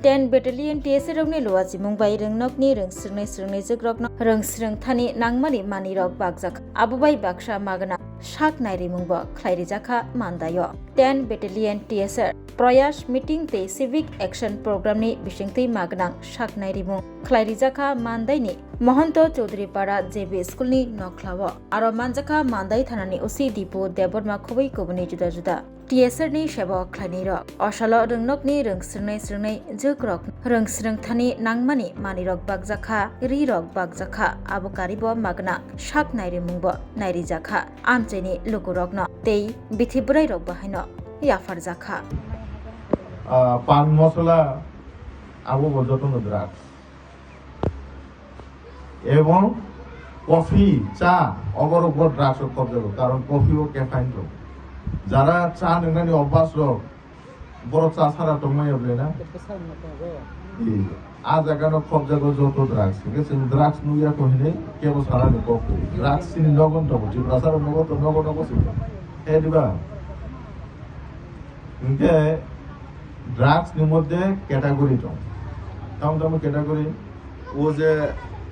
10 Battalion TSR rokni loachi mungbai rongnokni rongsrungnai jogrokno rongsrung thani nangmani manirok bagjak abubai baksa magna shak nairi mungbo khlairijaka mandayo 10 Battalion TSR Prayas Meeting tei Civic Action Program ni bisingtui magnang shak nairi mung khlairijaka mandai ni Mohanto Chaudhary Para JB School ni nokhlawo aro manjaka mandai thanani osi dipo deborma khoboi koboni juda juda TSR ni sebo khlaini rok osalo rongnokni rongsrungnai jogrok rongsrung thani nangmani manirok bagjaka rirok bagjaka abokaribo magna shak nairi mungbo nairi jakha amcheni lukurokno tei bithiburai rok bahaino yafar jakha পান মশলা আবু যতন drugs এবং coffee চা অগরগর drugs কবজা কারণ coffee ও caffeine যারা চা নেগানি অভ্যাস বড় চা ছাড়া তো মই হলে না আজ এখানে কবজা যত ড্রাগস ঠিক আছে ড্রাগস নুইয়া কহিনে কেবল সারা নি কফি ড্রাগস সিন লগন তো বুঝি রাসার নগত নগত বসি এ দিবা ইনকে ড্রাগস এর মধ্যে ক্যাটাগরি তাম ক্যাটাগরি ও যে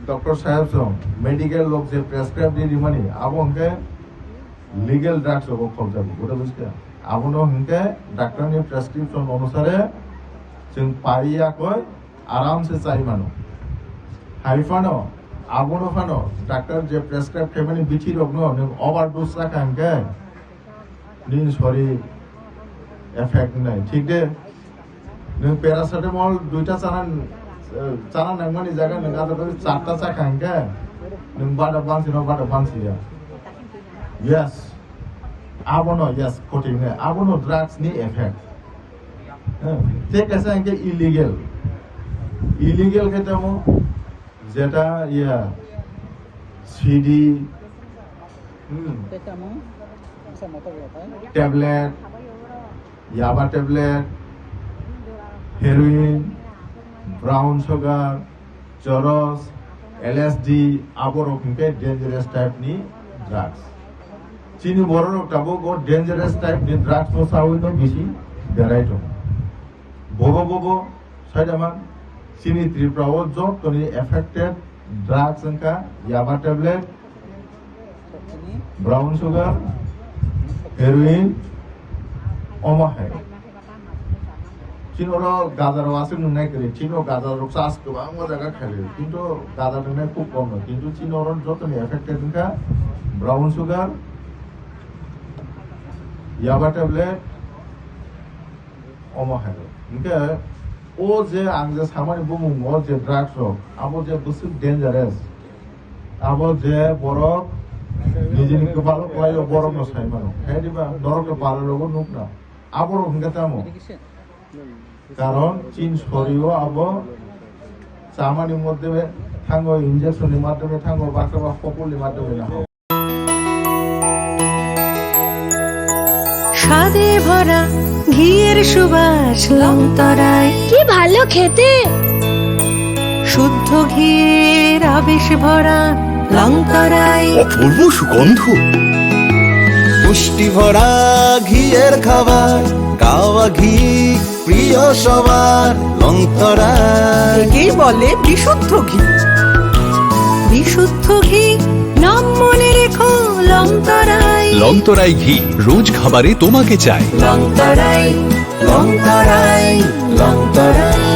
ডক্টর সাহেব মেডিকেল লোক যে প্রেসক্রাইব দি মানে আবনকে লিগ্যাল ড্রাগস ও খরচা ওটা বুঝতে আবনো হনকে ডাক্তারনি প্রেসক্রিপশন অনুসারে जों পাইয়া কই আরামসে চাই মানো হাইফানো আবনো ফানো ডাক্তার যে প্রেসক্রাইব খেমানি বিচি রোগ ন ওভারডোজ রাখানকে নিন সরি এফেক্ট নাই ঠিক দে नों पेरासिटामल दुइटा चाना नांगमानि जागा नों आदा चारटा चाखांके नों बादा बानसिया यस आबनो यस कोटिंग आबनो ड्राग्स नि एफेक्ट ঠিক আছে একে ইলিগেল কেটামো যেটা সিডি ট্যাবলেট ইয়াবা tablet heroin brown sugar charas LSD আবর রকমকে ডেঞ্জারাস টাইপ নি ড্রাগস চিনি বড় রকটাবো গো ডেঞ্জারাস টাইপ নি ড্রাগস নো সাউইনো বেশি দেরাইতো ববো সাইদামান চিনি ত্রিপ্রাও জব তনি এফেক্টেড ড্রাগস এনকা ইয়াবা ট্যাবলেট ব্রাউন সুগার হেরোইন অমাহাই চিনোর গাজারও আছে নুনাই করে চিনো গাজার চাষ গোबां জায়গা খেলে কিন্তু গাজা নুনাই খুব কম কিন্তু চিনোর যত এফেক্টেড ইনকা ব্রাউন সুগার ইয়াবা ট্যাবলেট অমহাই ইনকা ও যে আং যে সামানি বুমুং ও যে ড্রাগস আবো যে বুসু ডেঞ্জারাস আবো যে বরফ নিজেনি কপাল কয় বরফ নসাই মানো হেদিবা নরক পারে রোগ নুক না আবর হিংকা তামো কারণ চীন শরীরও আবো চামানির মধ্যে থাঙ্গো ইনজেকশনের মাধ্যমে থাঙ্গো বাঁকা পপুলের মাধ্যমে না হোক স্বাদে ভরা ঘিয়ের সুবাস লংতরায় কি ভালো খেতে শুদ্ধ ঘিয়ের আবেশ ভরা লংতরায় অপূর্ব সুগন্ধ পুষ্টি ভরা ঘিয়ের খাবার কাওয়া ঘি প্রিয় সবার লংতরায় একে বলে বিশুদ্ধ ঘি বিশুদ্ধ ঘি নাম মনে রেখো লংতরায় লংতরাই ঘি রোজ খাবারে তোমাকে চাই লংতরায় লংতরায় লংতরায়